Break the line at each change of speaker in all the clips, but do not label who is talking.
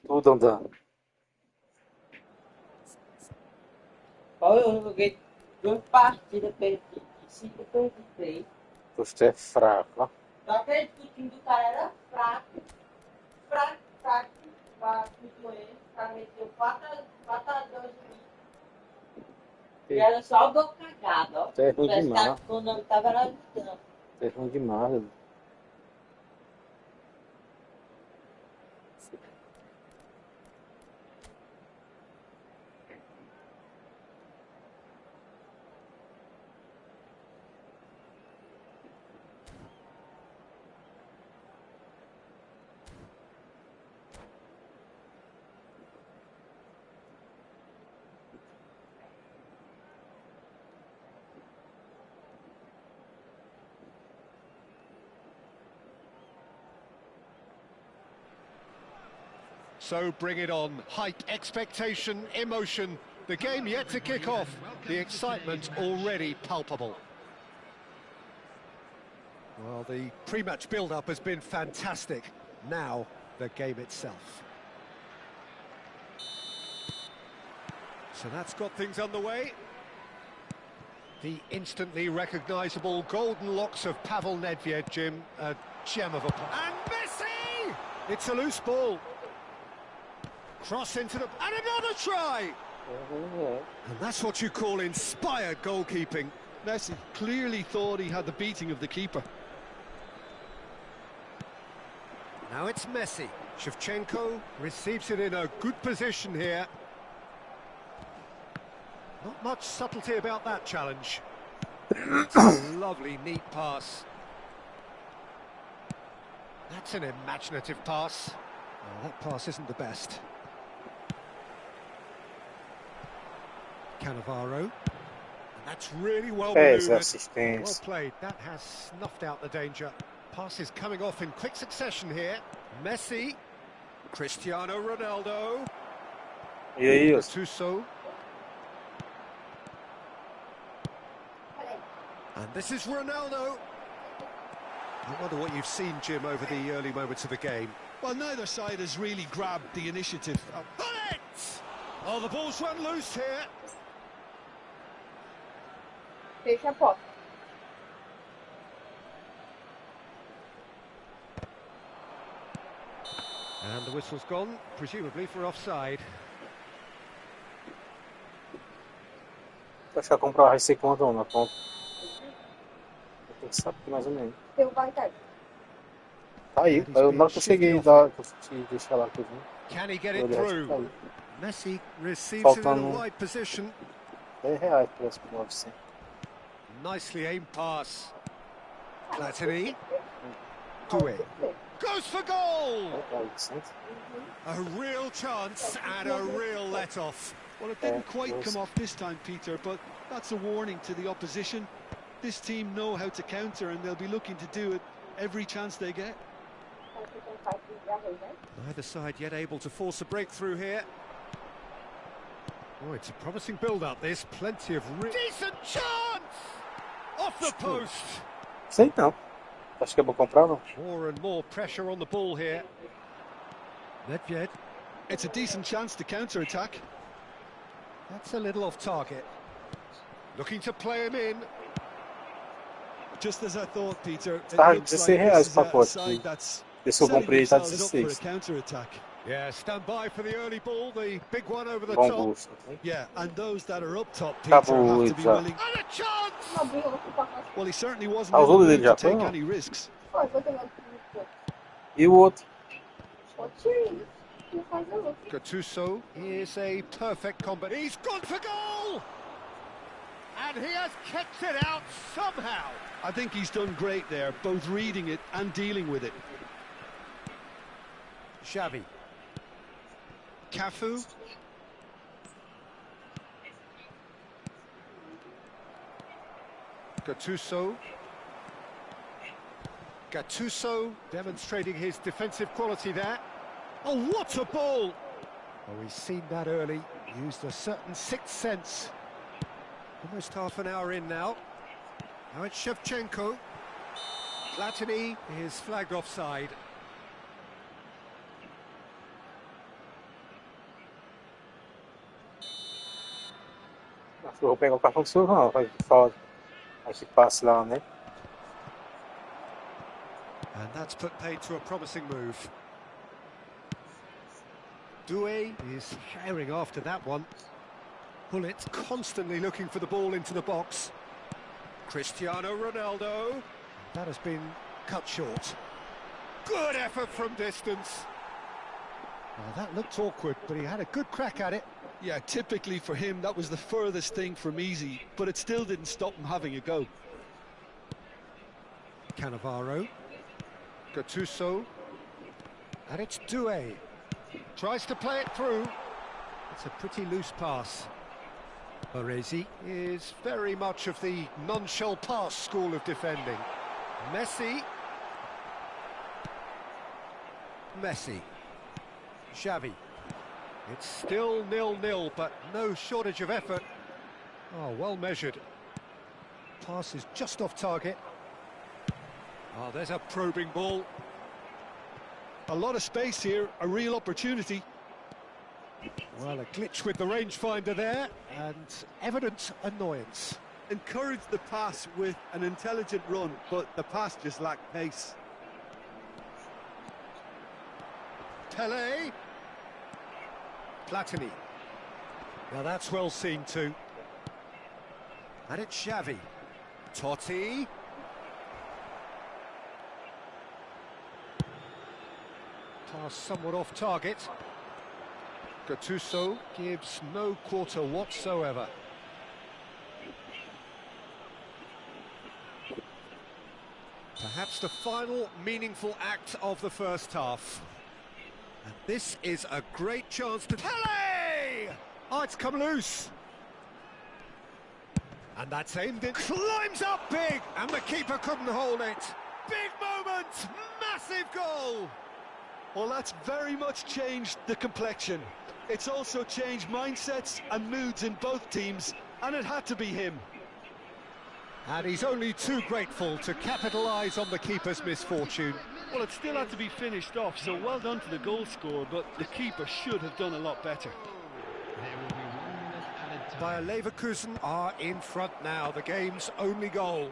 Tudo andando.
Olha, eu joguei 2 partidas, perdi 5, perdi 3.
Você é fraco, ó.
Eu acredito que o time do cara era fraco. Fraco. O cara meteu 4 a 2 e era só o gol cagado, ó.
Você é ruim demais.
Quando eu tava lá lutando.
Você é ruim demais.
So bring it on. Hype, expectation, emotion. The game yet to kick off. The excitement already palpable. Well, the pre-match build-up has been fantastic. Now, the game itself. So that's got things underway. The instantly recognisable golden locks of Pavel Nedved, Jim. A gem of a... And Messi! It's a loose ball. Cross into the... And another try! And that's what you call inspired goalkeeping.
Messi clearly thought he had the beating of the keeper.
Now it's Messi. Shevchenko receives it in a good position here. Not much subtlety about that challenge. It's a lovely, neat pass. That's an imaginative pass. Oh, that pass isn't the best. Cannavaro. And that's really well manoeuvred. Well played. That has snuffed out the danger. Passes coming off in quick succession here. Messi. Cristiano Ronaldo. Gattuso. And this is Ronaldo. I wonder what you've seen, Jim, over the early moments of the game.
Well, neither side has really grabbed the initiative.
Bullet! Oh, the ball's run loose here.
Fecha a porta.
And the whistle's gone, presumably for offside.
Acho que a compra vai ser contra ou não conta. Tem que saber mais ou menos.
Teu vai estar.
Tá aí, eu não cheguei lá, deixa lá que eu vim.
Can he get it through? Messi receives it in a wide position.
R$10 parece por 900.
Nicely aimed pass. Platini. Doué. Goes for goal! A real chance and a real let-off.
Well, it didn't quite come off this time, Peter, but that's a warning to the opposition. This team know how to counter, and they'll be looking to do it every chance they get.
Neither side yet able to force a breakthrough here. Oh, it's a promising build-up, this. Plenty of... Decent chance! Off the post!
Sei não. Acho que é bom comprar, não?
More and more pressure on the ball here. Nedved.
It's a decent chance to counter-attack.
That's a little off target. Looking to play him in.
Just as I thought, Peter. It
Tá
looks like
R$16
this is
o
a
pacote.
side that's
Esse eu comprei tá
setting themselves up for a
16.
counter-attack.
Yeah, stand by for the early ball, the big one over the
Bom
top.
gosto.
Yeah, and those that are up top, Peter,
Acabou
have to be
já.
willing.
And a chance!
Well, he certainly wasn't
Ah, os outros
willing
dele já
to take
foram?
any risks.
E o outro?
Gattuso is a perfect combat. He's gone for goal! And he has kept it out somehow.
I think he's done great there, both reading it and dealing with it.
Xavi. Cafu. Gattuso. Gattuso demonstrating his defensive quality there. Oh, what a ball! Oh, he's seen that early, used a certain sixth sense. Almost half an hour in now. Now it's Shevchenko. Platini is flagged offside.
Acho que eu vou pegar o cartão do seu não, vai falar esse passe lá, né?
And that's put paid to a promising move. Doué is herring after that one. Pullet constantly looking for the ball into the box. Cristiano Ronaldo. That has been cut short. Good effort from distance. Well, that looked awkward, but he had a good crack at it.
Yeah, typically for him, that was the furthest thing from easy, but it still didn't stop him having a go.
Cannavaro. Gattuso. And it's Doué. Tries to play it through. It's a pretty loose pass. Baresi is very much of the non-shell pass school of defending. Messi. Xavi. It's still 0-0, but no shortage of effort. Oh, well measured. Pass is just off target. Oh, there's a probing ball.
A lot of space here, a real opportunity.
Well, a glitch with the rangefinder there, and evident annoyance.
Encouraged the pass with an intelligent run, but the pass just lacked pace.
Pelé. Platini. Now that's well seen too. And it's Xavi. Totti. Pass somewhat off target. Gattuso gives no quarter whatsoever. Perhaps the final meaningful act of the first half. And this is a great chance to... Pelé! Oh, it's come loose. And that's aimed in. Climbs up big! And the keeper couldn't hold it. Big moment! Massive goal!
Well, that's very much changed the complexion. It's also changed mindsets and moods in both teams, and it had to be him.
And he's only too grateful to capitalise on the keeper's misfortune.
Well, it still had to be finished off, so well done to the goal scorer, but the keeper should have done a lot better.
Bayer Leverkusen are in front now, the game's only goal.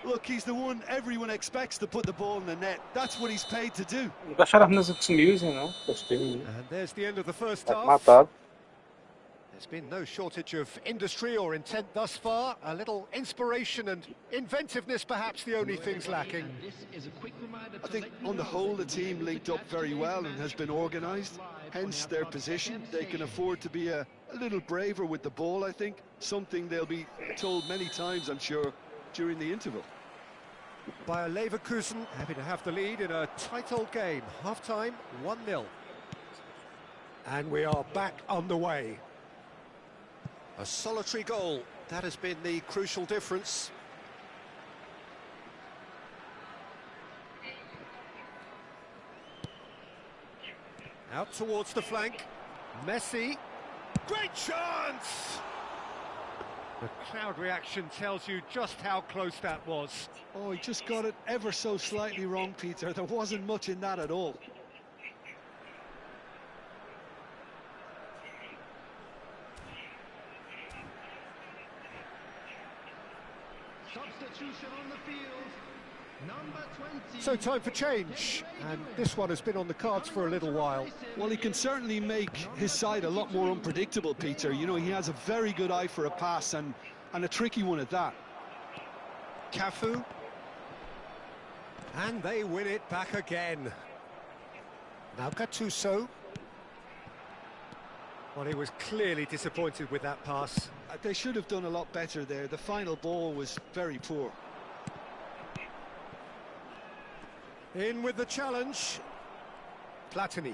Look, he's the one everyone expects to put the ball in the net. That's what he's paid to do.
Nunca acharam nos outros music, não? Gostei.
And there's the end of the first
Tá
half.
matado.
There's been no shortage of industry or intent thus far. A little inspiration and inventiveness, perhaps the only things lacking.
I think on the whole the team linked up very well and has been organised. Hence their position. They can afford to be a little braver with the ball, I think. Something they'll be told many times, I'm sure, during the interval.
Bayer Leverkusen happy to have the lead in a tight old game. Half-time, 1-0. And we are back underway. A solitary goal, that has been the crucial difference. Out towards the flank. Messi. Great chance! The crowd reaction tells you just how close that was.
Oh, he just got it ever so slightly wrong, Peter. There wasn't much in that at all.
Substitution on the field. Number 20.
So time for change, and this one has been on the cards for a little while.
Well, he can certainly make his side a lot more unpredictable, Peter. You know, he has a very good eye for a pass, and a tricky one at that.
Cafu. And they win it back again. Now Gattuso. Well, he was clearly disappointed with that pass.
They should have done a lot better there. The final ball was very poor.
In with the challenge. Platini.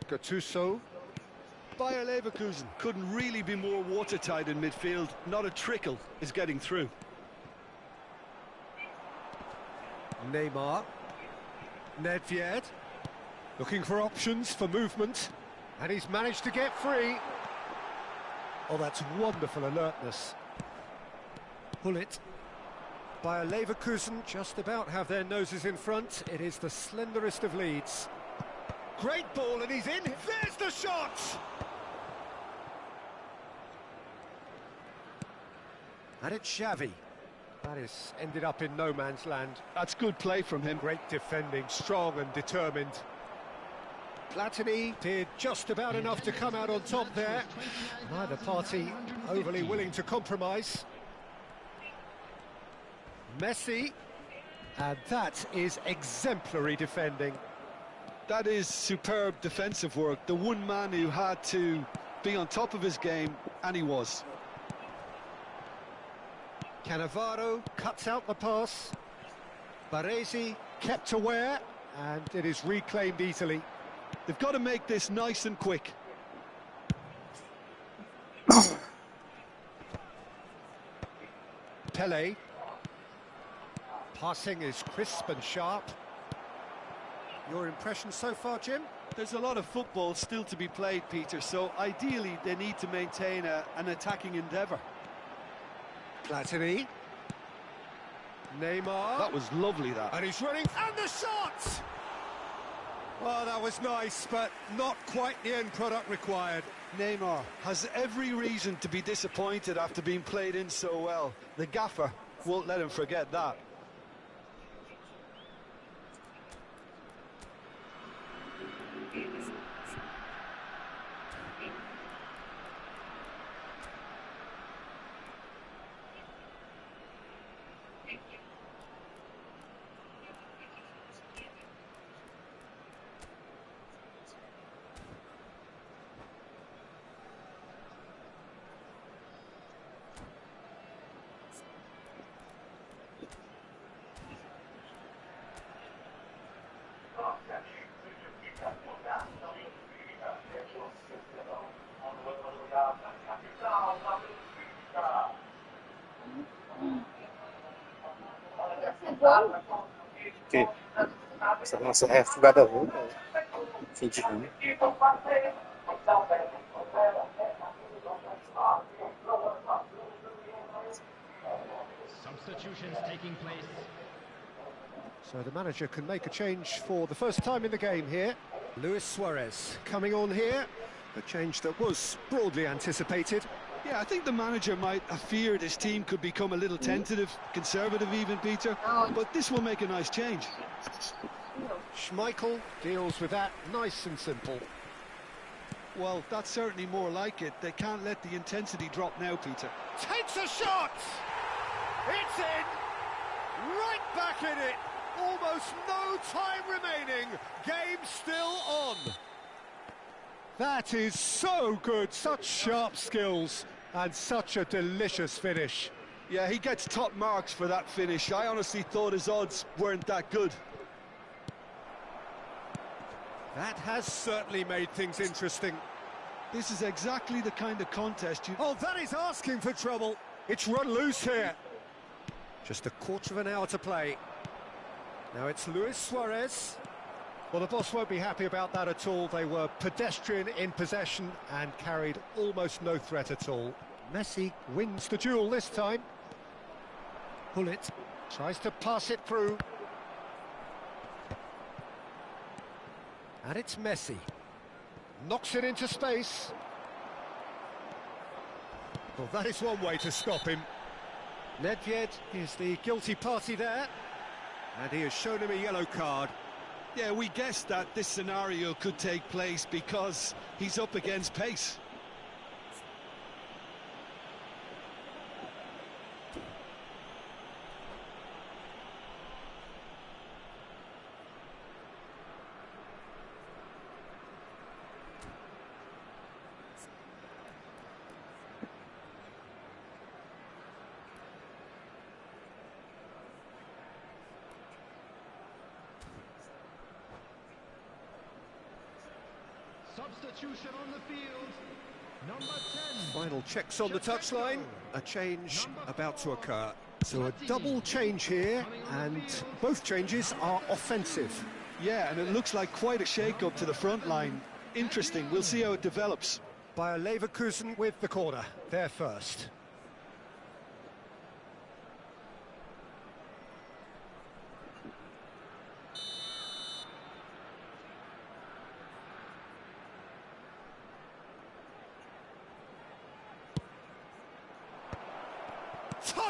Gattuso.
Bayer Leverkusen couldn't really be more watertight in midfield. Not a trickle is getting through.
Neymar. Nedved. Looking for options for movement. And he's managed to get free. Oh, that's wonderful alertness. Pullet. Bayer Leverkusen just about have their noses in front. It is the slenderest of leads. Great ball, and he's in. There's the shot! And it's Xavi. That is ended up in no man's land.
That's good play from him.
Great defending, strong and determined. Platini did just about enough to come out on top there. Neither party overly willing to compromise. Messi, and that is exemplary defending.
That is superb defensive work. The one man who had to be on top of his game, and he was.
Cannavaro cuts out the pass. Baresi kept aware, and it is reclaimed easily.
They've got to make this nice and quick.
Pele. Passing is crisp and sharp. Your impression so far, Jim?
There's a lot of football still to be played, Peter, so ideally they need to maintain an attacking endeavour.
Platini. Neymar.
That was lovely, that.
And he's running, and the shot! Oh, that was nice, but not quite the end product required.
Neymar has every reason to be disappointed after being played in so well. The gaffer won't let him forget that.
Que essa nossa refogada ruim, fim de ruim.
Substitutions taking place.
So the manager can make a change for the first time in the game here. Luis Suarez coming on here. A change that was broadly anticipated.
Yeah, I think the manager might have feared his team could become a little tentative, conservative even, Peter, but this will make a nice change.
Schmeichel deals with that nice and simple.
Well, that's certainly more like it. They can't let the intensity drop now, Peter.
Takes a shot! It's in! Right back in it! Almost no time remaining. Game still on. That is so good. Such sharp skills and such a delicious finish.
Yeah, he gets top marks for that finish. I honestly thought his odds weren't that good.
That has certainly made things interesting.
This is exactly the kind of contest you...
Oh, that is asking for trouble. It's run loose here. Just a quarter of an hour to play. Now it's Luis Suarez. Well, the boss won't be happy about that at all. They were pedestrian in possession and carried almost no threat at all. Messi wins the duel this time. Hullet tries to pass it through. And it's Messi. Knocks it into space. Well, that is one way to stop him. Nedved is the guilty party there. And he has shown him a yellow card.
Yeah, we guessed that this scenario could take place because he's up against pace.
Substitution on the field. Number 10.
Final checks on the touchline. A change about to occur. So a double change here, and both changes are offensive.
Yeah, and it looks like quite a shake-up to the front line. Interesting, we'll see how it develops.
Bayer Leverkusen with the corner. They're first.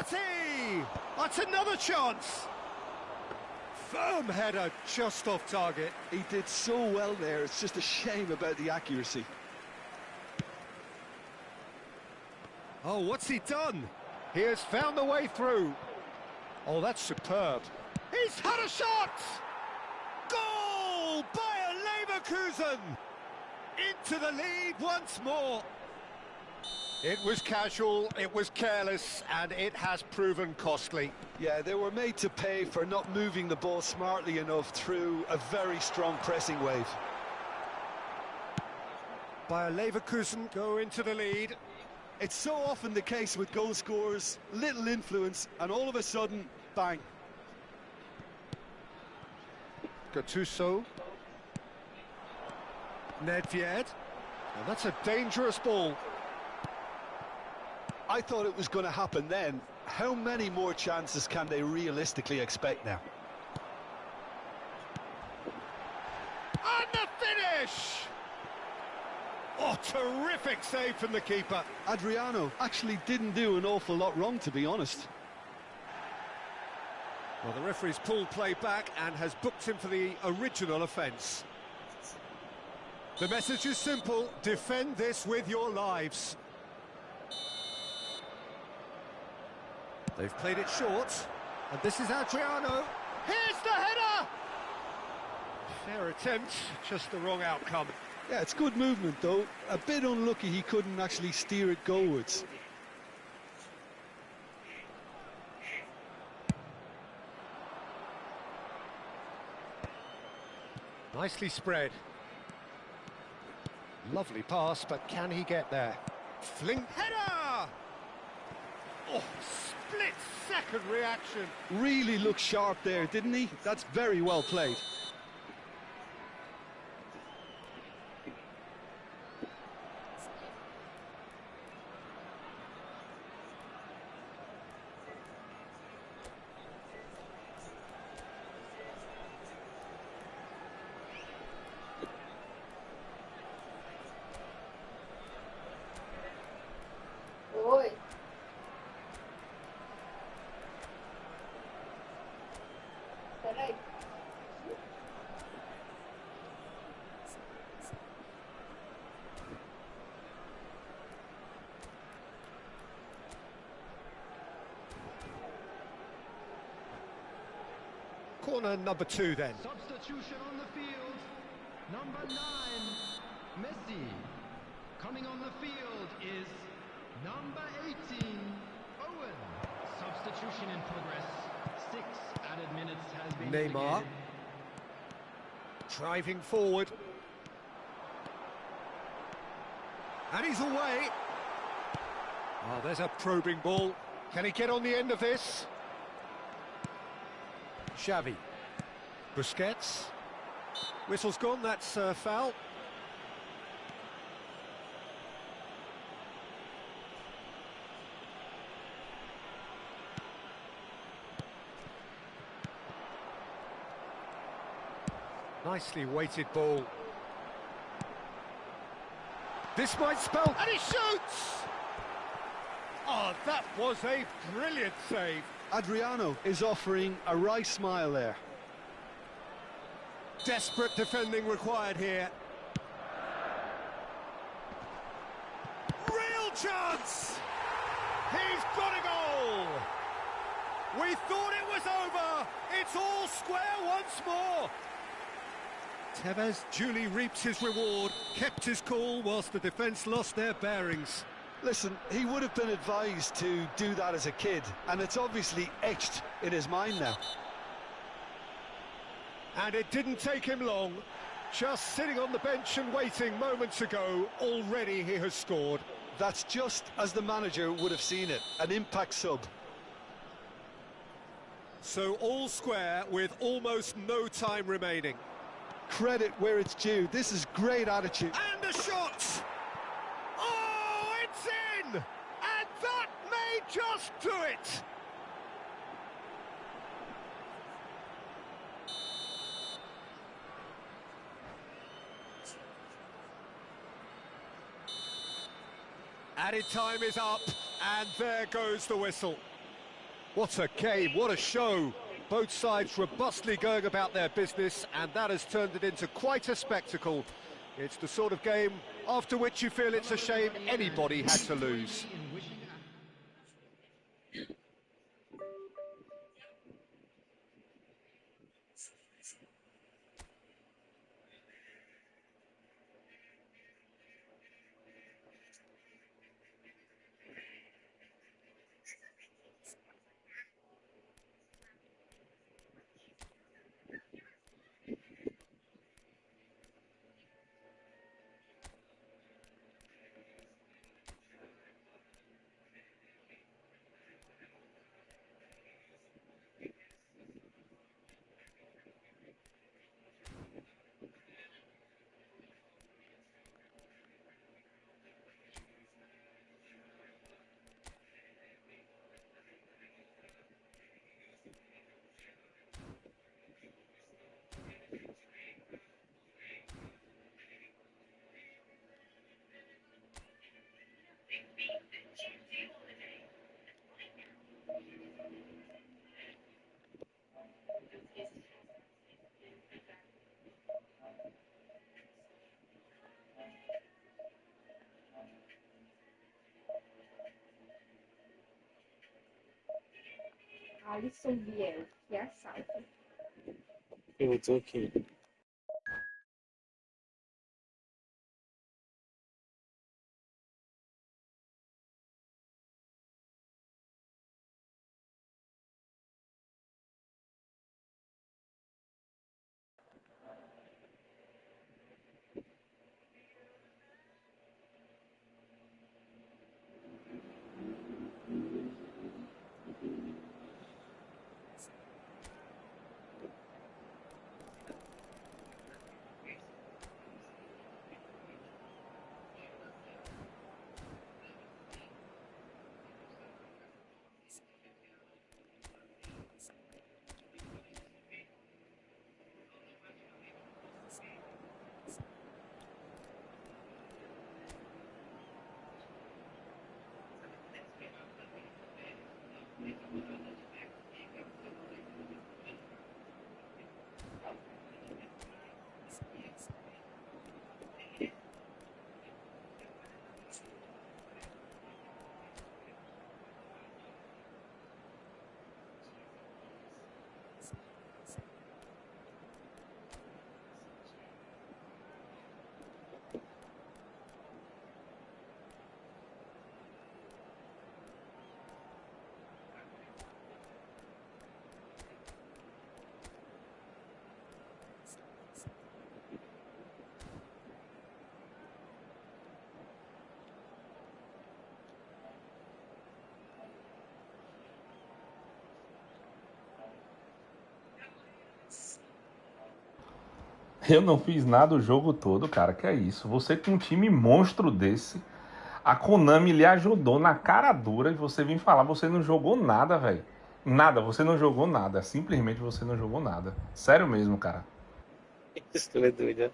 Totti! That's another chance. Firm header, just off target.
He did so well there, it's just a shame about the accuracy.
Oh, what's he done? He has found the way through. Oh, that's superb. He's had a shot! Goal! Bayer Leverkusen! Into the lead once more. It was casual, it was careless, and it has proven costly.
Yeah, they were made to pay for not moving the ball smartly enough through a very strong pressing wave.
Bayer Leverkusen go into the lead.
It's so often the case with goal scorers, little influence, and all of a sudden, bang.
Gattuso. Nedved. And that's a dangerous ball.
I thought it was going to happen then. How many more chances can they realistically expect now?
And the finish! Oh, terrific save from the keeper.
Adriano actually didn't do an awful lot wrong, to be honest.
Well, the referee's pulled play back and has booked him for the original offence. The message is simple: defend this with your lives. They've played it short, and this is Adriano. Here's the header! Fair attempt, just the wrong outcome.
Yeah, it's good movement, though. A bit unlucky he couldn't actually steer it goalwards.
Nicely spread. Lovely pass, but can he get there? Fling header! Oh, split-second reaction.
Really looked sharp there, didn't he? That's very well played.
Oi. Peraí.
Corner number 2 then.
Substitution on the field. Number 9, Messi. Coming on the field is number 18, Owen. Substitution in progress. 6 added minutes has been
Neymar.
indicated.
Driving forward. And he's away. Oh, there's a probing ball. Can he get on the end of this? Xavi. Busquets. Whistle's gone, that's foul. Nicely weighted ball. This might spell... And he shoots! Oh, that was a brilliant save.
Adriano is offering a wry smile there.
Desperate defending required here. Real chance! He's got a goal! We thought it was over! It's all square once more! Tevez duly reaps his reward, kept his cool whilst the defence lost their bearings.
Listen, he would have been advised to do that as a kid, and it's obviously etched in his mind now.
And it didn't take him long. Just sitting on the bench and waiting moments ago, already he has scored.
That's just as the manager would have seen it, an impact sub.
So all square with almost no time remaining.
Credit where it's due. This is great attitude.
And a shot! Oh, it's in! And that may just do it! Added time is up, and there goes the whistle. What a game, what a show. Both sides robustly going about their business, and that has turned it into quite a spectacle. It's the sort of game after which you feel it's a shame anybody had to lose.
Alisson Biel, que é a salva.
Eu tô aqui.
Eu não fiz nada o jogo todo, cara. Que é isso? Você com um time monstro desse, a Konami lhe ajudou na cara dura e você vem falar, você não jogou nada, velho. Nada, você não jogou nada. Simplesmente você não jogou nada. Sério mesmo, cara.
Isso é doido.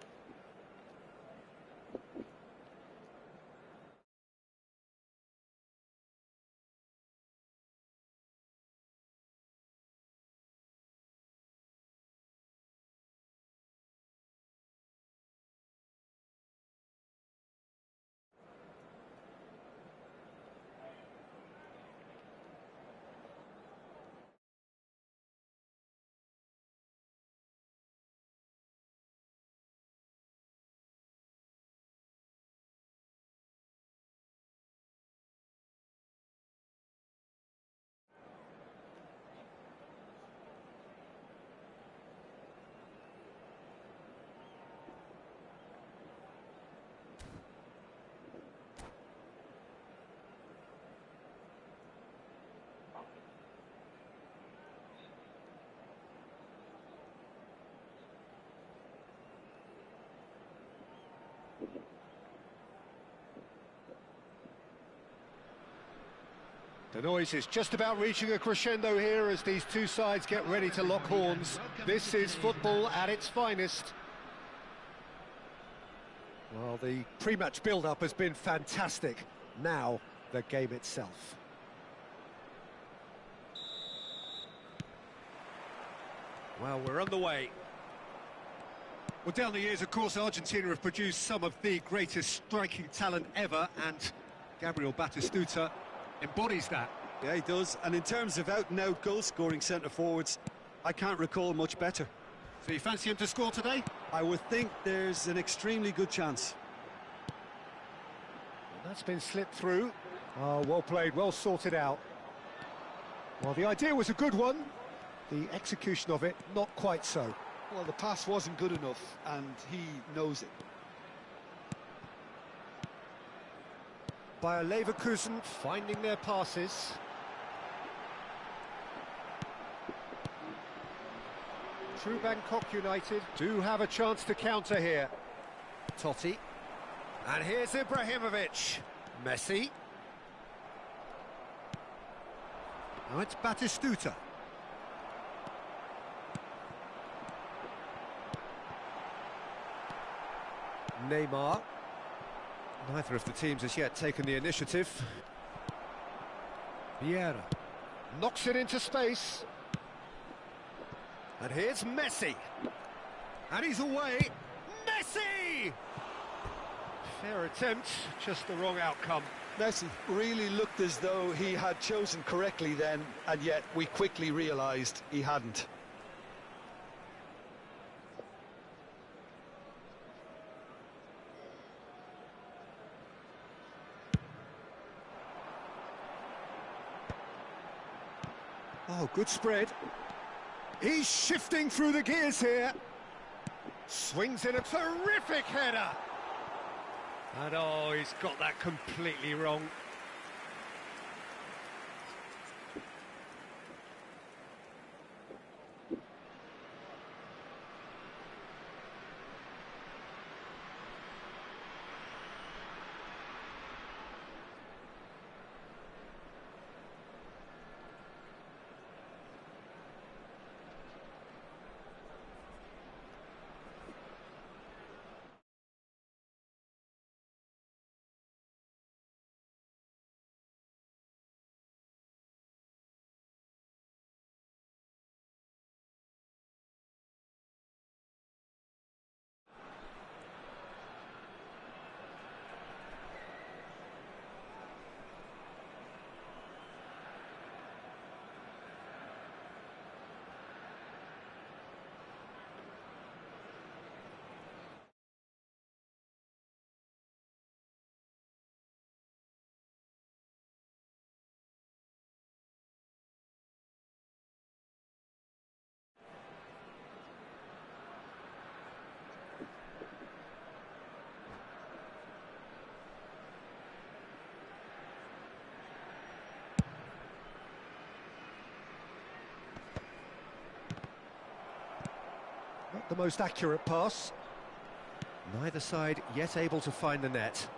The noise is just about reaching a crescendo here as these two sides get ready to lock horns. This is football at its finest. Well, the pre-match build-up has been fantastic. Now, the game itself. Well, we're on the way. Well, down the years, of course, Argentina have produced some of the greatest striking talent ever, and Gabriel Batistuta embodies that.
Yeah, he does. And in terms of out-and-out goal-scoring centre-forwards, I can't recall much better.
So you fancy him to score today?
I would think there's an extremely good chance.
Well, that's been slipped through. Oh, well played, well sorted out. Well, the idea was a good one. The execution of it, not quite so.
Well, the pass wasn't good enough, and he knows it.
Bayer Leverkusen finding their passes. True Bangkok United do have a chance to counter here. Totti. And here's Ibrahimovic. Messi. Now it's Batistuta. Neymar. Neither of the teams has yet taken the initiative. Vieira knocks it into space. And here's Messi. And he's away. Messi! Fair attempt, just the wrong outcome.
Messi really looked as though he had chosen correctly then, and yet we quickly realised he hadn't.
Oh, good spread. He's shifting through the gears here. Swings in a terrific header. And oh, he's got that completely wrong. Not the most accurate pass. Neither side yet able to find the net.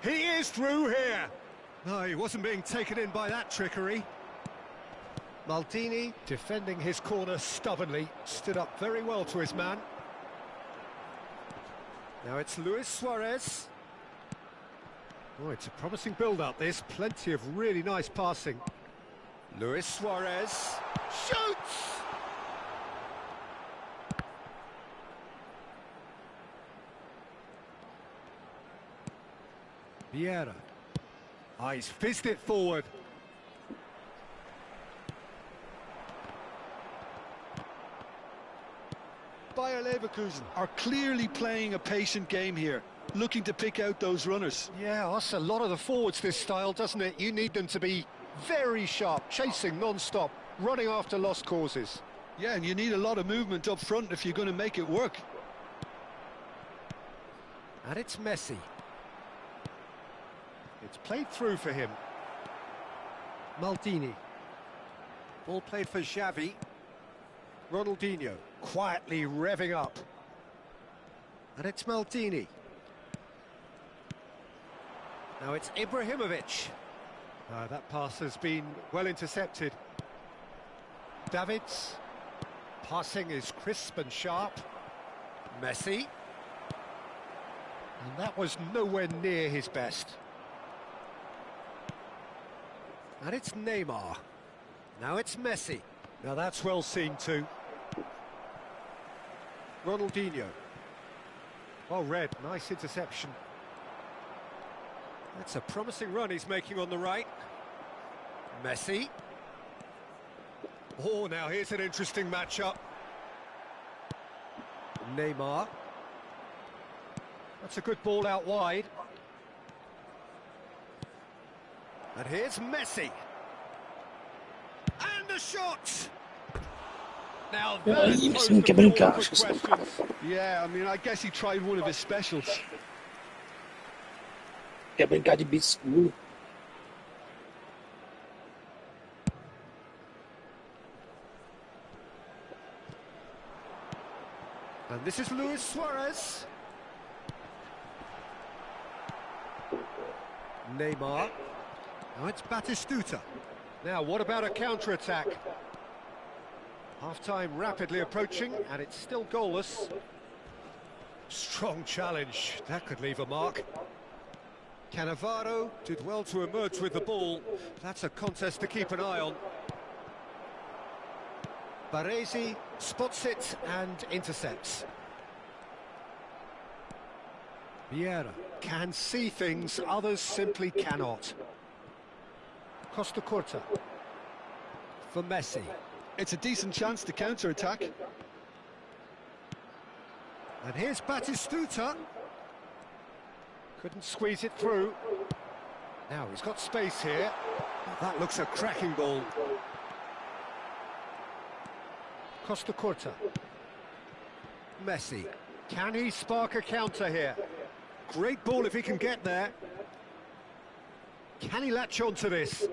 He is through here! No, he wasn't being taken in by that trickery. Maldini, defending his corner stubbornly, stood up very well to his man. Now it's Luis Suarez. Oh, it's a promising build-up, this. Plenty of really nice passing. Luis Suarez shoots! Vieira. Ah, he's fizzed it forward.
Bayer Leverkusen are clearly playing a patient game here, looking to pick out those runners.
Yeah, that's a lot of the forwards, this style, doesn't it? You need them to be very sharp, chasing non-stop, running after lost causes.
Yeah, and you need a lot of movement up front if you're going to make it work.
And it's Messi. It's played through for him. Maldini. Ball played for Xavi. Ronaldinho quietly revving up. And it's Maldini. Now it's Ibrahimovic. That pass has been well intercepted. Davids. Passing is crisp and sharp. Messi. And that was nowhere near his best. And it's Neymar. Now it's Messi. Now that's well seen too. Ronaldinho. Well read, nice interception. That's a promising run he's making on the right. Messi. Oh, now here's an interesting matchup. Neymar. That's a good ball out wide. And here's Messi. And a shot! Now that has posed a few awkward questions.
Yeah, I mean, I guess he tried one of his specials.
Quer brincar de biscuit?
And this is Luis Suarez. Neymar. Now it's Batistuta. Now, what about a counter-attack? Half-time rapidly approaching, and it's still goalless. Strong challenge. That could leave a mark. Cannavaro did well to emerge with the ball. That's a contest to keep an eye on. Baresi spots it and intercepts. Vieira can see things others simply cannot. Costa Curta for Messi.
It's a decent chance to counter-attack.
And here's Batistuta. Couldn't squeeze it through. Now he's got space here. That looks a cracking ball. Costa Curta. Messi. Can he spark a counter here? Great ball if he can get there. Can he latch on to this?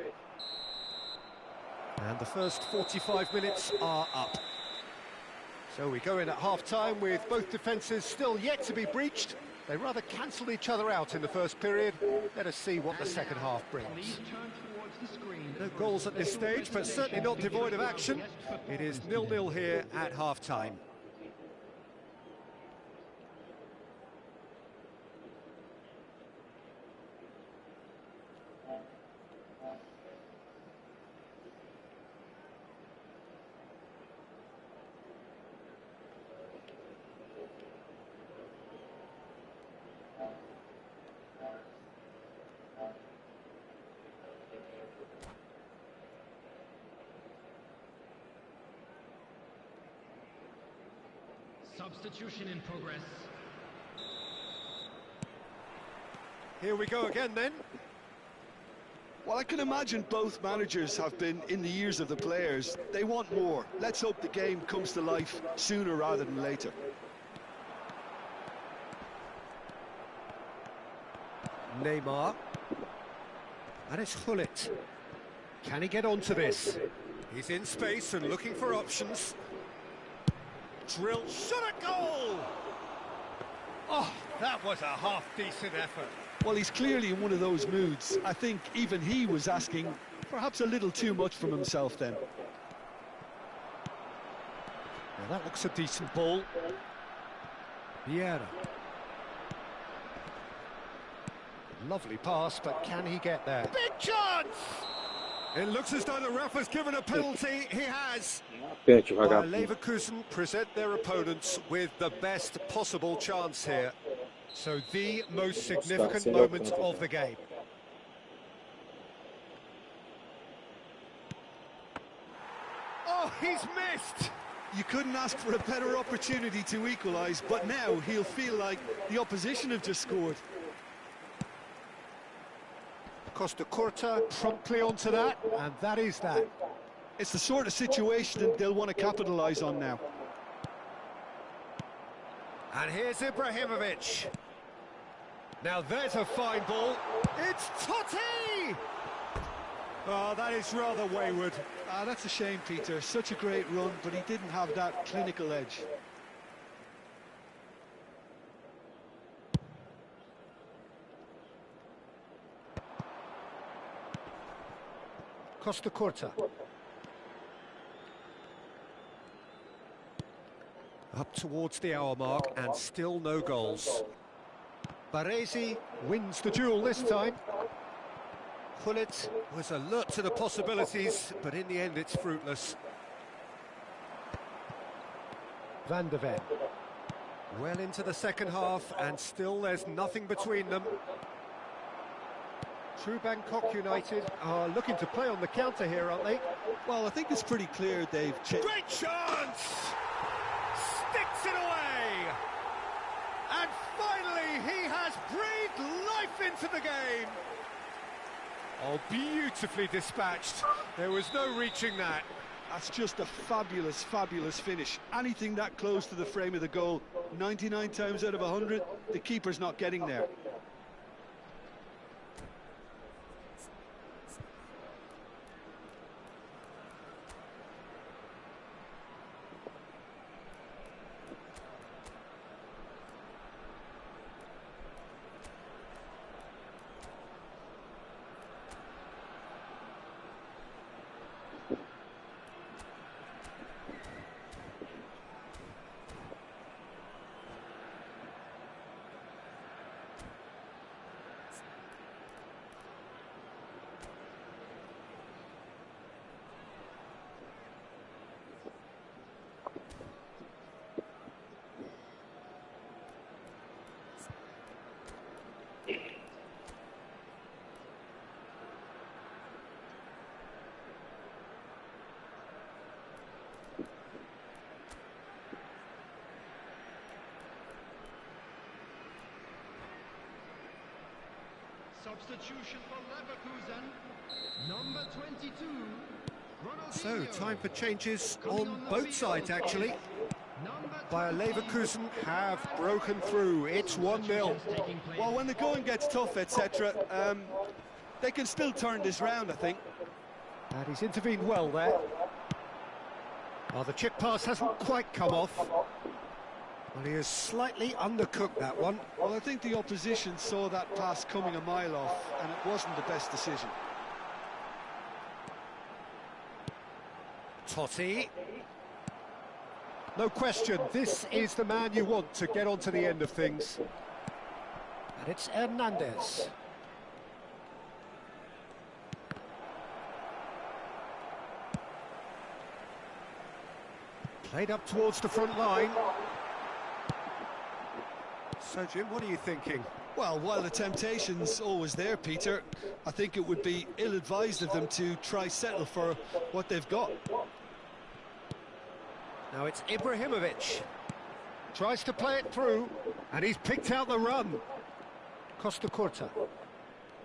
And the first 45 minutes are up. So we go in at half-time with both defences still yet to be breached. They rather cancelled each other out in the first period. Let us see what the second half brings. No goals at this stage, but certainly not devoid of action. It is 0-0 here at half-time.
Substitution in progress.
Here we go again then.
Well, I can imagine both managers have been in the ears of the players. They want more. Let's hope the game comes to life sooner rather than later.
Neymar. And it's Hullet. Can he get onto this? He's in space and looking for options. Drill, shot a goal! Oh, that was a half-decent effort.
Well, he's clearly in one of those moods. I think even he was asking perhaps a little too much from himself then.
Now that looks a decent ball. Vieira. Lovely pass, but can he get there? Big chance! It looks as though the ref has given a penalty. He has. Leverkusen present their opponents with the best possible chance here. So the most significant moment of the game. Oh, he's missed!
You couldn't ask for a better opportunity to equalise, but now he'll feel like the opposition have just scored.
Costa Curta promptly onto that, and that is that.
It's the sort of situation that they'll want to capitalise on now.
And here's Ibrahimovic. Now there's a fine ball. It's Totti! Oh, that is rather wayward.
That's a shame, Peter. Such a great run, but he didn't have that clinical edge.
Costa Curta. Up towards the hour mark and still no goals. Baresi wins the duel this time. Hullet was alert to the possibilities, but in the end it's fruitless. Van de Ven. Well into the second half, and still there's nothing between them. True Bangkok United are looking to play on the counter here, aren't they?
Well, I think it's pretty clear they've...
Great chance! Sticks it away! And finally, he has breathed life into the game! Oh, beautifully dispatched. There was no reaching that.
That's just a fabulous, fabulous finish. Anything that close to the frame of the goal, 99 times out of 100, the keeper's not getting there.
Substitution for Leverkusen, number 22.
So, time for changes on both sides, actually. Bayer Leverkusen have broken through. It's 1-0.
Well, when the going gets tough, etc., they can still turn this round, I think.
And he's intervened well there. Oh, the chip pass hasn't quite come off. Well, he has slightly undercooked that one.
Well, I think the opposition saw that pass coming a mile off, and it wasn't the best decision.
Totti. No question, this is the man you want to get onto the end of things. And it's Hernandez. Played up towards the front line. So, Jim, what are you thinking?
Well, while the temptation's always there, Peter, I think it would be ill-advised of them to try settle for what they've got.
Now it's Ibrahimovic. Tries to play it through, and he's picked out the run. Costa Curta.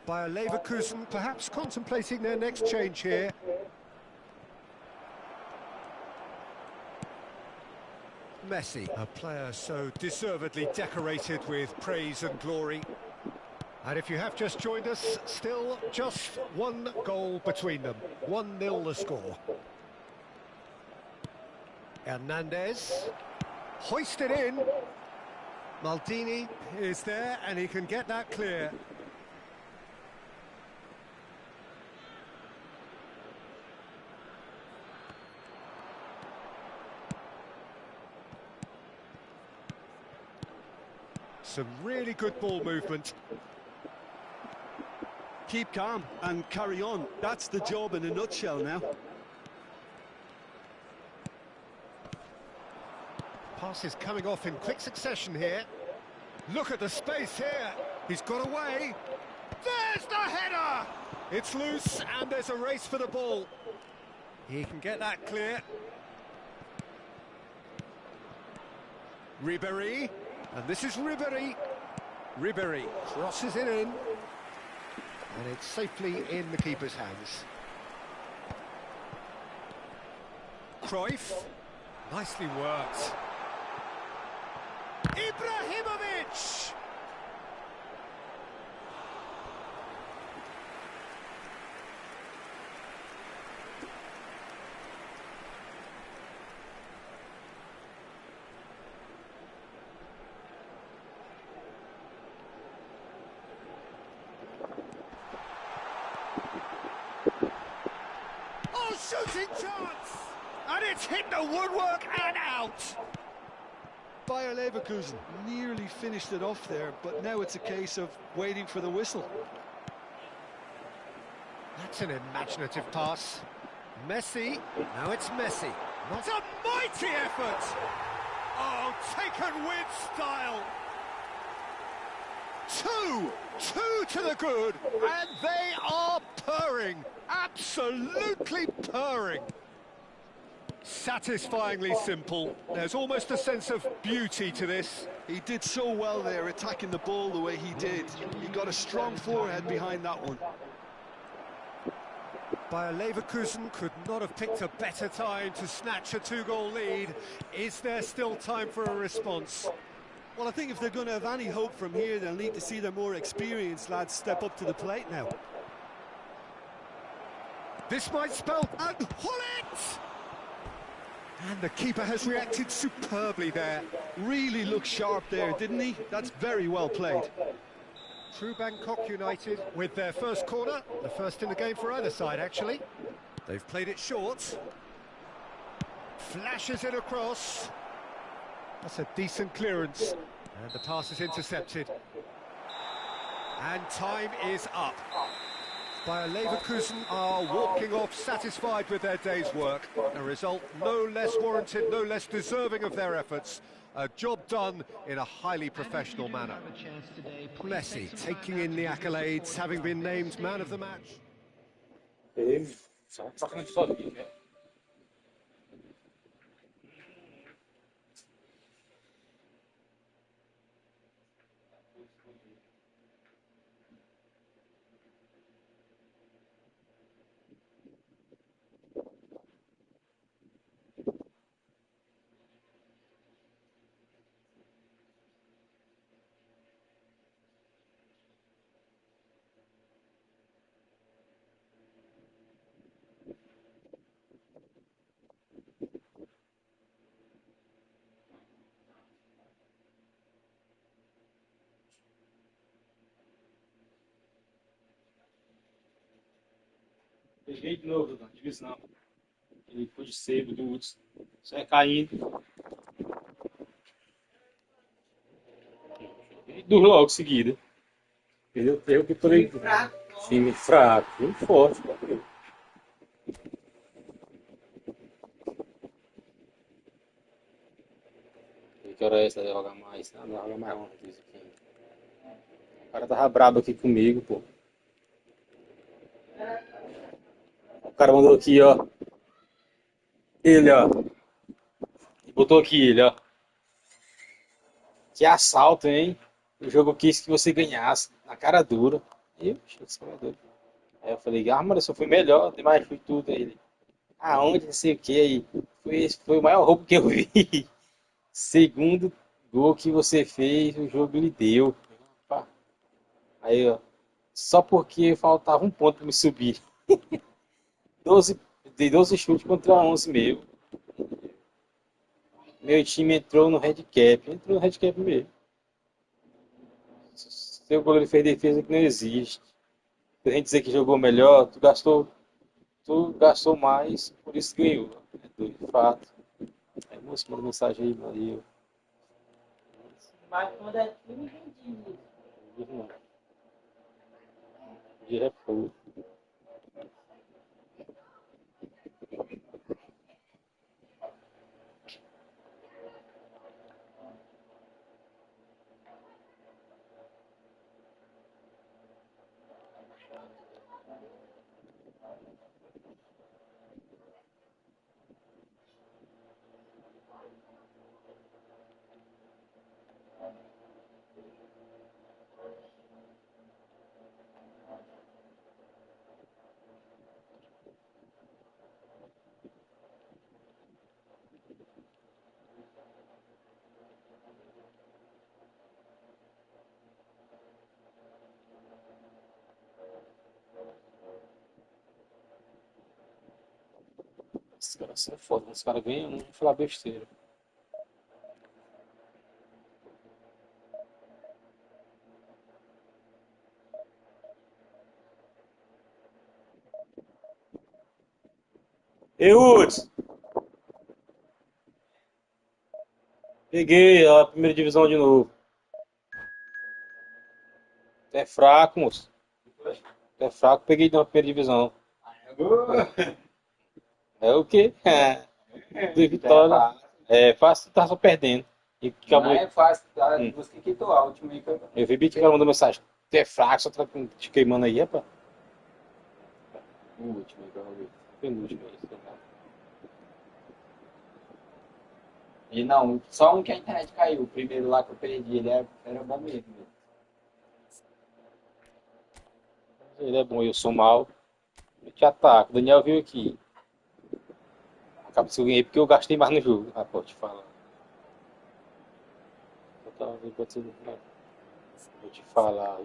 Bayer Leverkusen perhaps contemplating their next change here. Messi, a player so deservedly decorated with praise and glory. And if you have just joined us, still just one goal between them. 1-0 the score. Hernandez, hoisted in. Maldini is there, and he can get that clear. Some really good ball movement.
Keep calm and carry on. That's the job in a nutshell now.
Passes coming off in quick succession here. Look at the space here. He's got away. There's the header! It's loose, and there's a race for the ball. He can get that clear. Ribéry. And this is Ribéry. Ribéry crosses it in. And it's safely in the keeper's hands. Cruyff. Nicely worked. Ibrahimovic! Oh, shooting chance! And it's hit the woodwork and out!
Bayer Leverkusen nearly finished it off there, but now it's a case of waiting for the whistle.
That's an imaginative pass. Messi, now it's Messi. Not a mighty effort! Oh, taken with style. Two to the good, and they are purring, absolutely purring. Satisfyingly simple. There's almost a sense of beauty to this.
He did so well there, attacking the ball the way he did. He got a strong forehead behind that one.
Bayer Leverkusen could not have picked a better time to snatch a two-goal lead. Is there still time for a response?
Well, I think if they're going to have any hope from here, they'll need to see their more experienced lads step up to the plate now.
This might spell... And Hullet! And the keeper has reacted superbly there.
Really looked sharp there, didn't he? That's very well played.
True Bangkok United with their first corner, the first in the game for either side actually. They've played it short. Flashes it across. That's a decent clearance. And the pass is intercepted. And time is up. Bayer Leverkusen are walking off satisfied with their day's work. A result no less warranted, no less deserving of their efforts. A job done in a highly professional manner. Messi taking in the accolades, having been named man of the match.
Peguei de novo da divisão. Ele foi de sebo do Hudson. Só é caindo. E do logo seguida. Entendeu? Eu que falei. Time fraco, time forte. Que hora é essa de jogar mais? Não, não joga mais uma vez aqui. O cara tava brabo aqui comigo, pô. O cara mandou aqui, ó. Ele, ó. Botou aqui ele, ó. Que assalto, hein? O jogo quis que você ganhasse. Na cara dura. Eu, você é doido. Aí eu falei, mano, eu só fui melhor. Demais, fui tudo. Aí ele, aonde, não sei o que. Aí foi o maior roubo que eu vi. Segundo gol que você fez, o jogo lhe deu. Aí, ó. Só porque faltava um ponto pra me subir. 12, dei 12 chutes contra 11 meu. Meu time entrou no handicap. Entrou no handicap mesmo. Seu goleiro fez defesa que não existe. A gente dizer que jogou melhor, tu gastou mais, por isso ganhou. É de fato. Aí, moço, manda mensagem aí, valeu.
Mas quando é time, entendi isso.
Dia é fogo. Esses caras são foda, os caras ganham, não vou falar besteira. Ei, Hudson! Peguei a primeira divisão de novo. É fraco, moço. É fraco, peguei na primeira divisão. É o quê? De vitória. É fácil, tá só perdendo. E acabou.
Não é fácil, tá?
Hum.
Você que quitou a última aí que eu...
Eu vi que o cara mandou mensagem. Tu é fraco, só tá te queimando aí, rapaz.
O último aí que eu vi.
Penúltimo aí, sei lá.
E não, só um que a internet caiu. O primeiro lá que eu perdi, ele era bom mesmo.
Ele é bom, eu sou mal. Eu te ataco. O Daniel veio aqui. Acaba se eu ganhei porque eu gastei mais no jogo. Ah, pode te falar. Vou te falar.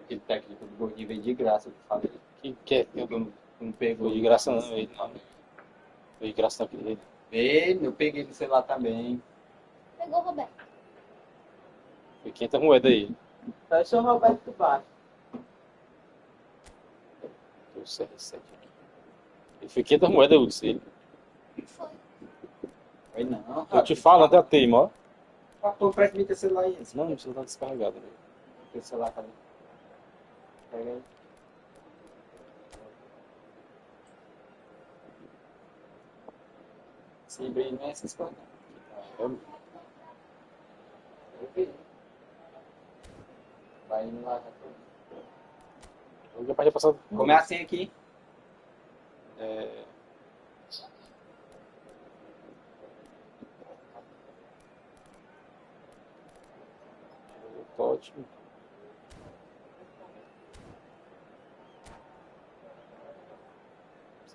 Aquele técnico do gordinho veio de graça, eu falei.
Que é? Eu não pegou de graça não, ele não. Foi de graça naquele jeito.
Ele, eu peguei no celular também.
Pegou o Roberto.
Foi 500 moedas aí.
Só eu sou o Roberto Baixo.
Deu CR7 aqui. Ele foi 500 moedas, eu disse ele.
Foi.
Foi não.
Eu te falo, até a teima, ó.
Pô, presta teu celular aí.
Não, não precisa estar descarregado. Né?
Teu celular também. Pega aí. Esse bem não é essas coisas.
Eu-
Eu vi. Vai indo lá.
Eu já passei passado.
Como é assim aqui?
É... Ótimo.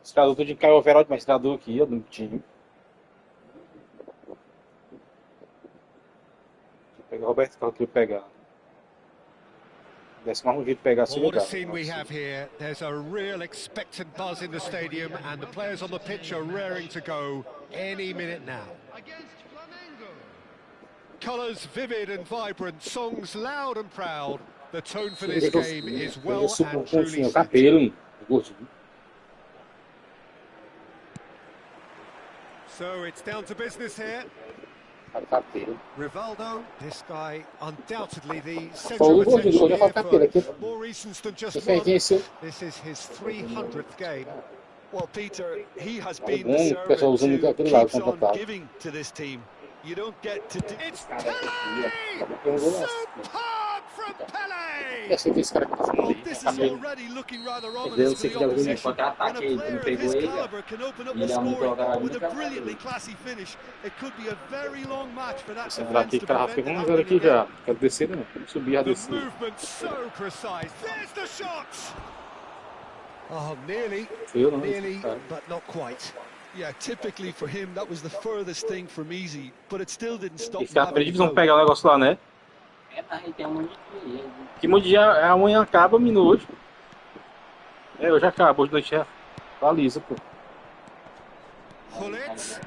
Esse treinador tudo caiu o Verón, mas treinador aqui, ó, do time. Deixa eu pegar o Roberto Carlos que eu pegar. Desse mais um jeito de pegar assim,
Well, what a
legal.
scene we have here. There's a real expectant buzz in the stadium, and the players on the pitch are raring to go any minute now.
Against Flamengo.
Colours vivid and vibrant, songs loud and proud. The tone for this game is well and truly
O
set.
cabelo, gordinho.
So it's down to business here.
Cabelo.
Rivaldo, this guy undoubtedly the centre
Falou
of
o gordinho,
attention
hoje eu falo
here
cabelo aqui.
for more reasons than just
Quem
one.
é esse?
This is his 300th game.
Well, Peter, he has
É
been
bom
the
o pessoal
servant
usando
who
aquele lado
keeps on
contratado.
giving to this team. You don't get to do...
It's Pele! Superb from Pele!
Eu sei que esse cara que tá falando
Well,
aí,
this is
cabelo.
already looking rather
Eu
ominous for
sei
the
que já viu
opposition.
um contra-ataque
When a
aí,
player
não
of
pegou
his
ele.
caliber can open up
Ele
the
é um
scoring
jogador
with a
muito
brilliantly classy finish, it could be a very long match for that
Esse entrar
defense
aqui,
to
cara,
prevent
fica
it
vamos ver aqui
happening
já.
again.
Quero descer não. Subir a
The
descer.
movement so precise. There's the shot! Oh, nearly,
Eu não.
nearly,
Cara.
but not quite.
Yeah, typically for him, that was the furthest thing from easy, but it still didn't stop
Esse
him
cara
having
pediu
a
pra
go.
pegar o negócio lá, né?
É, mas aí tem um monte de...
Que mundial amanhã acaba minuto. É, hoje acaba, hoje noite é. Baliza, pô.
Gullit.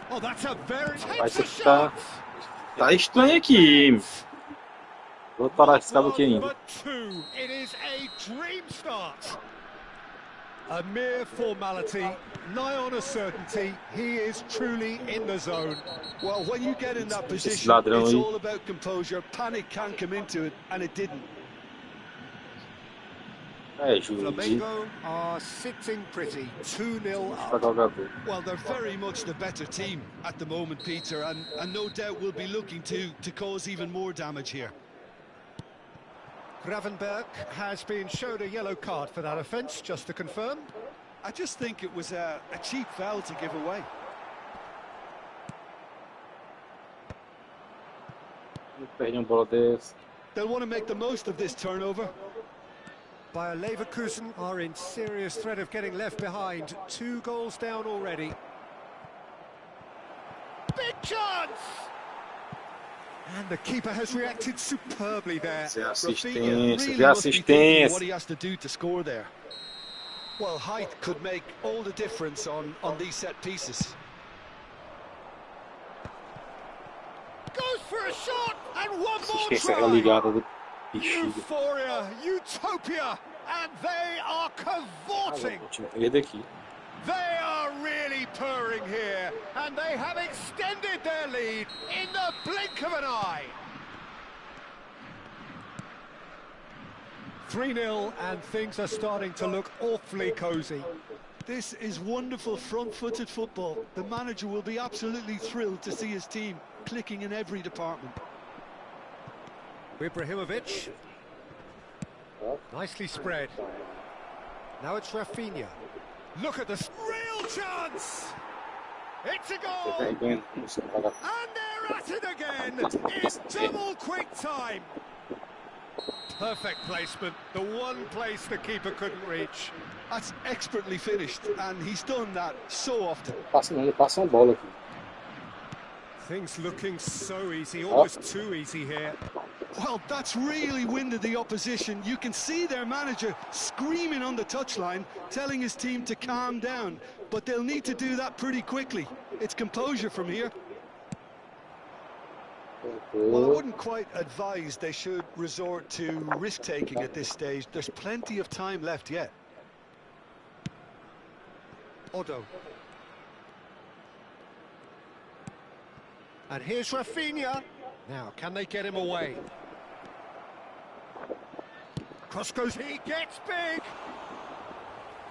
Oh, that's a very
Vai
takes a
ser que tá.
shot.
Tá estranho aqui. Vou parar esse cabo aqui
One,
ainda.
but two. It is a dream start. A mere formality, nigh on a certainty. He is truly in the zone.
Well, when you get in that position,
ladrão
it's
aí.
all about composure. Panic can come into it, and it didn't.
É, Júlio.
Flamengo are sitting pretty, 2-0
Pra
up.
jogador.
Well, they're very much the better team at the moment, Peter, and no doubt will be looking to cause even more damage here.
Gravenberg has been showed a yellow card for that offence, just to confirm.
I just think it was a cheap foul to give away.
Perde bola dessa.
They'll want to make the most of this turnover.
Bayer Leverkusen are in serious threat of getting left behind. 2 goals down already. Big chance! And the keeper has reacted superbly there.
Vê
Rafinha
assistência,
really
vê
must be thinking what
assistência.
he has to do to score there. Well, height could make all the difference on these set pieces.
Goes for a shot and one more
Assistência
try.
ligada do bexiga.
Euphoria, utopia, and they are cavorting.
O time perder daqui.
They are really purring here, and they have extended their lead in the blink of an eye. 3-0, and things are starting to look awfully cosy.
This is wonderful front-footed football. The manager will be absolutely thrilled to see his team clicking in every department.
Ibrahimovic. Nicely spread. Now it's Rafinha. Look at this real chance! It's a goal! And they're at it again! It's double quick time! Perfect placement, the one place the keeper couldn't reach.
That's expertly finished, and he's done that so often.
Ele passa uma bola aqui.
Things looking so easy, almost too easy here.
Well, that's really winded the opposition. You can see their manager screaming on the touchline, telling his team to calm down. But they'll need to do that pretty quickly. It's composure from here. Well, I wouldn't quite advise they should resort to risk-taking at this stage. There's plenty of time left yet.
Odo. And here's Rafinha. Now, can they get him away? Cross goes, he gets big!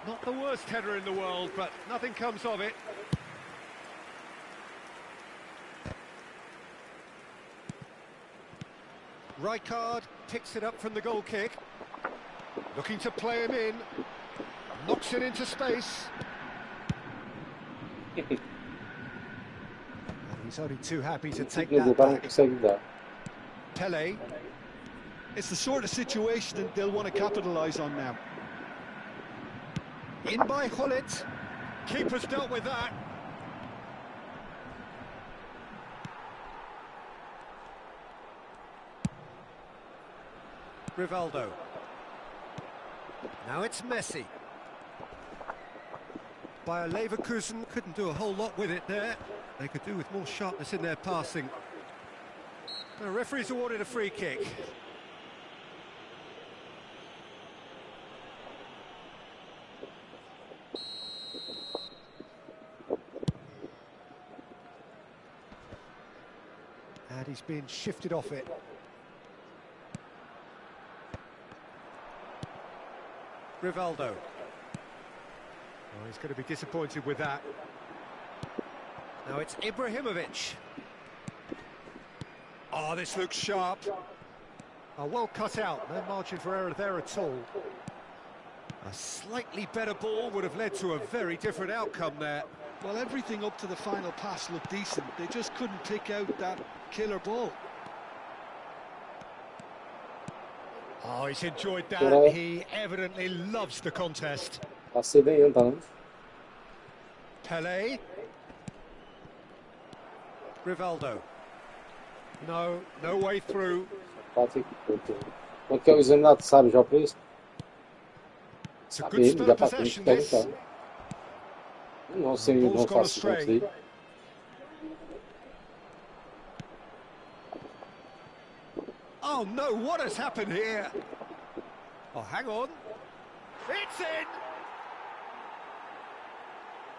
Not the worst header in the world, but nothing comes of it. Rijkaard picks it up from the goal kick. Looking to play him in. Knocks it into space. And he's only too happy to take that back. Pele.
It's the sort of situation that they'll want to capitalise on now.
In by Hullet. Keeper's dealt with that. Rivaldo. Now it's Messi. Bayer Leverkusen couldn't do a whole lot with it there. They could do with more sharpness in their passing. The referee's awarded a free kick. And he's been shifted off it. Rivaldo. Oh, he's going to be disappointed with that. Now it's Ibrahimovic. Oh, this looks sharp. Oh, well cut out. No margin for error there at all. A slightly better ball would have led to a very different outcome there.
Well, everything up to the final pass looked decent. They just couldn't pick out that killer ball.
Oh, he's enjoyed that. He evidently loves the contest. Pele. Rivaldo. No way through.
Quanto que é o examinado, sabe já para isso?
It's a good spell of possession, this.
Não sei, não faço isso.
Oh no, what has happened here? Oh, hang on. It's in!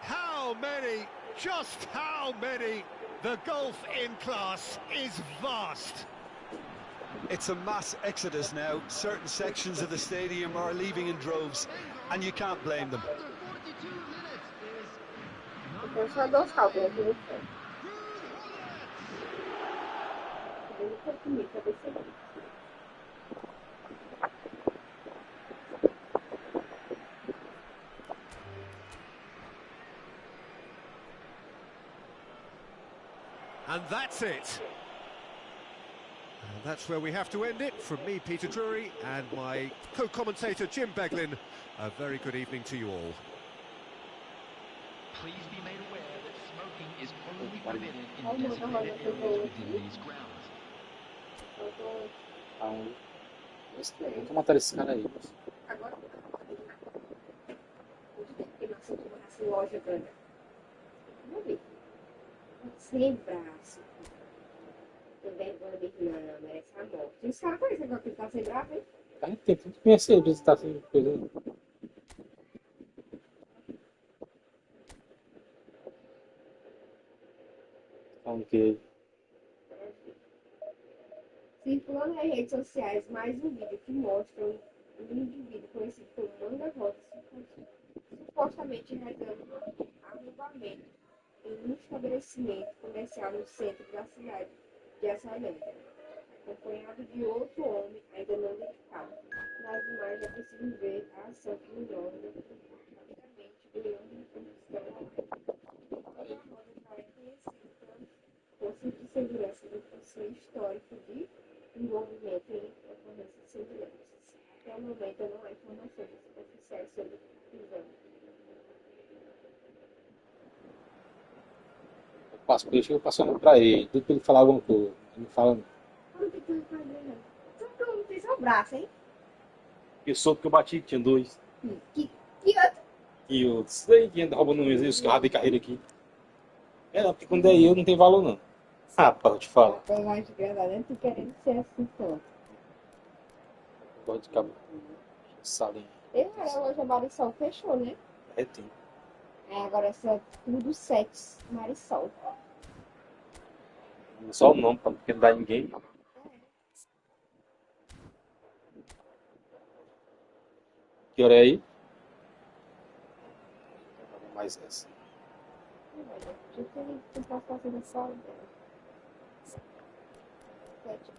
How many? Just how many? The gulf in class is vast.
It's a mass exodus now. Certain sections of the stadium are leaving in droves, and you can't blame them.
And that's it. And that's where we have to end it. From me, Peter Drury, and my co-commentator, Jim Beglin, a very good evening to you all.
Please be made aware that smoking is only permitted in designated areas within these grounds.
Vamos matar esse cara aí.
Agora, loja grande. Vamos ver. Sem braço. Também vou ver que não merece a morte. Os caras conhecem que ele tá sem braço, hein?
Tem tudo que conhecer, ele tá sem coisa. Ok.
Circulando nas redes sociais mais um vídeo que mostra um indivíduo conhecido como manga rosa supostamente realizando arrombamento em um estabelecimento comercial no centro da cidade de Açalenta, acompanhado de outro homem ainda não identificado. Nas imagens é possível ver a ação criminosa rapidamente ganhando confusão. A moda já é conhecida pelas forças de segurança do seu histórico de envolvimento em ocorrências semelhantes. Até o momento não há informações oficiais sobre o exame.
Eu passo por isso, eu passando pra ele, tudo pra ele falar alguma coisa. Ele não fala.
Não tem tudo pra ver, não. Só que não tem seu braço, hein?
Eu soube que eu bati, tinha 2.
Que outro?
E outros. Daí quem anda roubando mesmo, os carros de carreira aqui. É, não, porque quando é eu, não tem valor, não. Rapaz, eu te falo.
Eu acho que eu tô querendo ser assim, pô.
Gosto de cabo. Salinha.
A loja Marisol fechou, né?
É, tem.
Agora essa tudo sexo Marisol.
Só o nome, porque não dá ninguém. Que hora é aí? Mais essa.
Eu tenho que passar da sala dela. 7.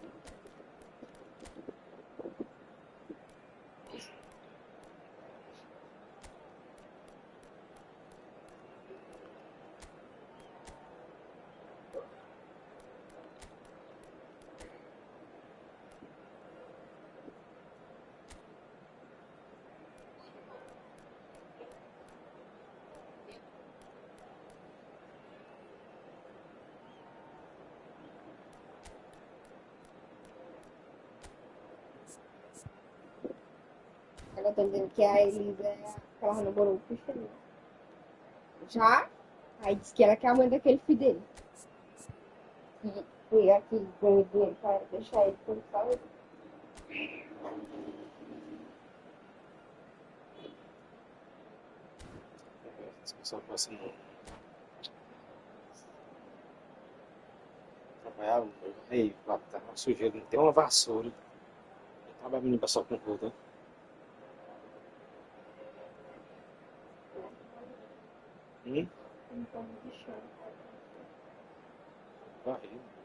Ela tá dizendo que a Elisa é aquela que namorou o Cristiano. Já? Aí disse que ela que é a mãe daquele filho dele. E foi aqui ganhou dinheiro pra deixar ele por saúde.
Essa pessoa passa no. Trabalhava. Ei, lá tá uma sujeira, não tem uma vassoura. Trabalha menino passar com roda.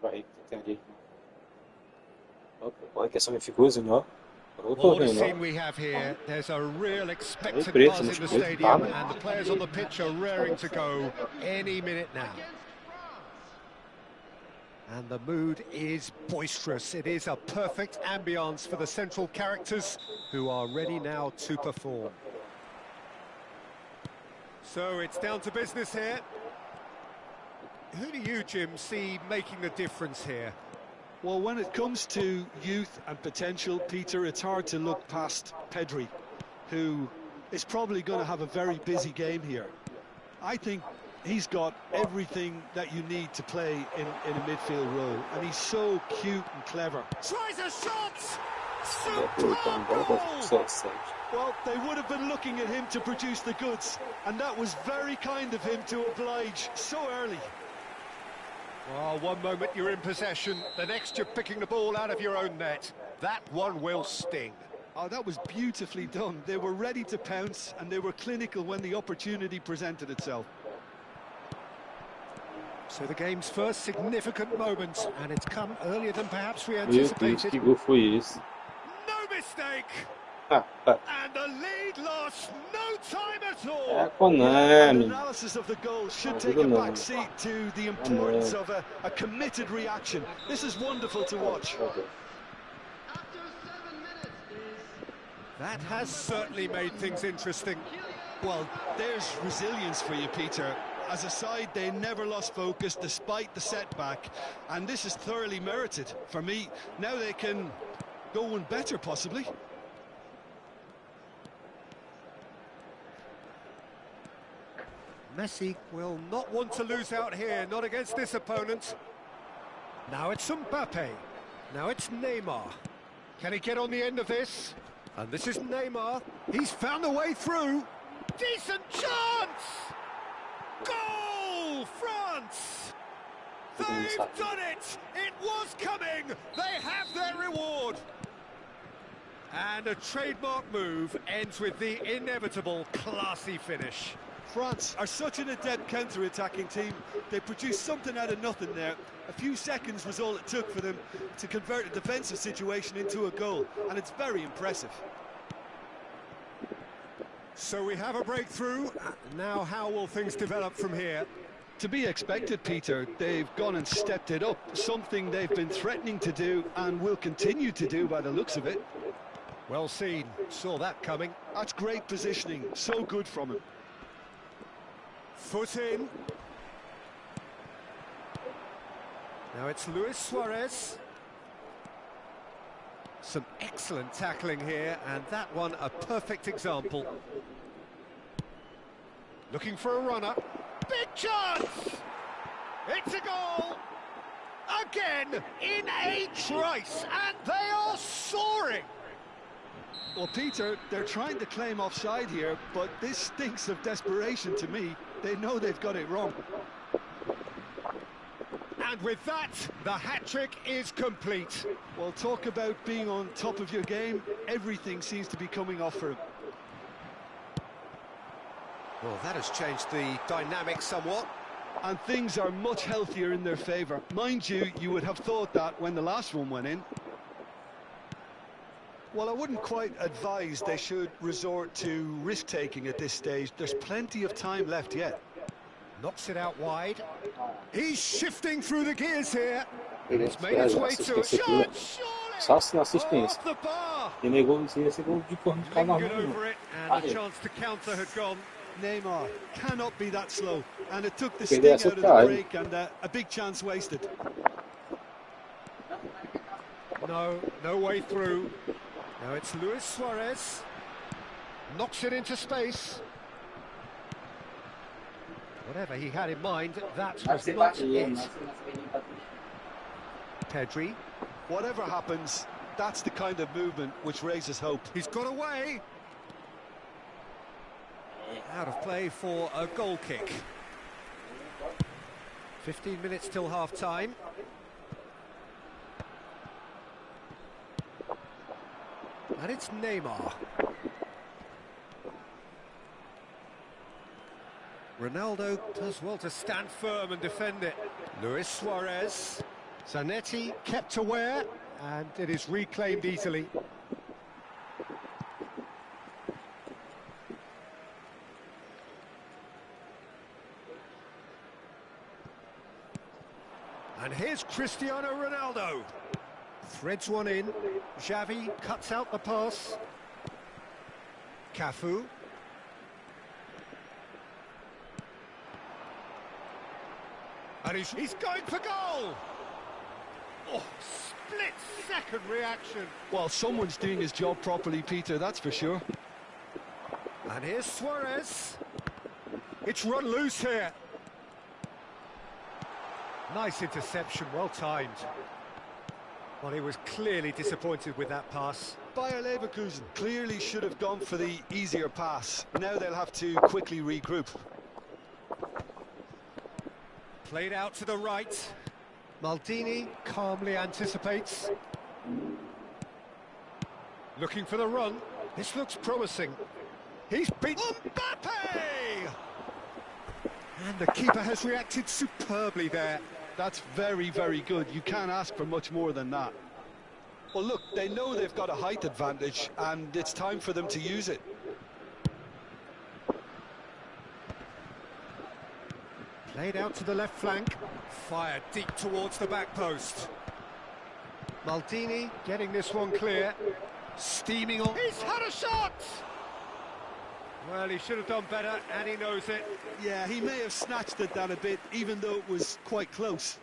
Varrer, tem ali. Olha que essa minha figura, ó.
Well, what a scene we have here. There's a real expectant buzz in the stadium, and the players on the pitch are raring to go any minute now. And the mood is boisterous. It is a perfect ambience for the central characters who are ready now to perform. So it's down to business here. Who do you, Jim, see making the difference here?
Well, when it comes to youth and potential, Peter, it's hard to look past Pedri, who is probably going to have a very busy game here. I think he's got everything that you need to play in a midfield role, and he's so cute and clever.
Tries a shot! Superb goal!
Well, they would have been looking at him to produce the goods, and that was very kind of him to oblige so early.
Well, one moment you're in possession, the next you're picking the ball out of your own net. That one will sting.
Oh, that was beautifully done. They were ready to pounce, and they were clinical when the opportunity presented itself.
So the game's first significant moment, and it's come earlier than perhaps we
Meu Deus,
anticipated.
que gol foi esse?
No mistake!
Ah,
And the lead lost no time at all.
é a
An
Konami.
analysis of the goal should take a back seat to the importance of a committed reaction. This is wonderful to watch.
That has certainly made things interesting.
Well, there's resilience for you, Peter. As a side, they never lost focus despite the setback, and this is thoroughly merited. For me, now they can go one better, possibly.
Messi will not want to lose out here, not against this opponent. Now it's Mbappe. Now it's Neymar. Can he get on the end of this? And this is Neymar. He's found a way through. Decent chance! Goal, France! They've done it! It was coming! They have their reward! And a trademark move ends with the inevitable classy finish.
France are such an adept counter-attacking team. They produced something out of nothing there. A few seconds was all it took for them to convert a defensive situation into a goal, and it's very impressive.
So we have a breakthrough. Now how will things develop from here?
To be expected, Peter. They've gone and stepped it up, something they've been threatening to do and will continue to do by the looks of it.
Well seen, saw that coming.
That's great positioning, so good from him.
Foot in. Now it's Luis Suarez. Some excellent tackling here, and that one a perfect example. Looking for a runner. Big chance! It's a goal! Again, in a trice, and they are soaring!
Well, Peter, they're trying to claim offside here, but this stinks of desperation to me. They know they've got it wrong.
And with that, the hat-trick is complete.
Well, talk about being on top of your game. Everything seems to be coming off for him.
Well, that has changed the dynamic somewhat.
And things are much healthier in their favour. Mind you, you would have thought that when the last one went in. Well, I wouldn't quite advise they should resort to risk-taking at this stage. There's plenty of time left yet.
Knocks it out wide. He's shifting through the gears here.
Ele
It's made its way to a
assistência aqui,
shot, surely!
só se na assistência.
Off the bar!
E negou esse gol de corno de calma.
Lingered over it, and the chance to counter had gone.
Neymar cannot be that slow. And it took the
Ele
sting out of
acertar,
the break and a big chance wasted.
No way through. Now it's Luis Suarez. Knocks it into space. Whatever he had in mind, that was not it. Pedri.
Whatever happens, that's the kind of movement which raises hope.
He's got away. Out of play for a goal kick. 15 minutes till half-time. And it's Neymar. Ronaldo does well to stand firm and defend it. Luis Suarez. Zanetti kept aware, and it is reclaimed easily. And here's Cristiano Ronaldo. Threads one in. Xavi cuts out the pass. Cafu. And he's going for goal! Oh, split-second reaction.
Well, someone's doing his job properly, Peter, that's for sure.
And here's Suarez. It's run loose here. Nice interception, well timed. Well, he was clearly disappointed with that pass.
Bayer Leverkusen clearly should have gone for the easier pass. Now they'll have to quickly regroup.
Played out to the right. Maldini calmly anticipates. Looking for the run. This looks promising. He's beaten Mbappe! And the keeper has reacted superbly there.
That's very, very good. You can't ask for much more than that. Well, look, they know they've got a height advantage, and it's time for them to use it.
Played out to the left flank. Fired deep towards the back post. Maldini getting this one clear. Steaming on. He's had a shot! Well, he should have done better, and he knows it.
Yeah, he may have snatched at that a bit, even though it was quite close.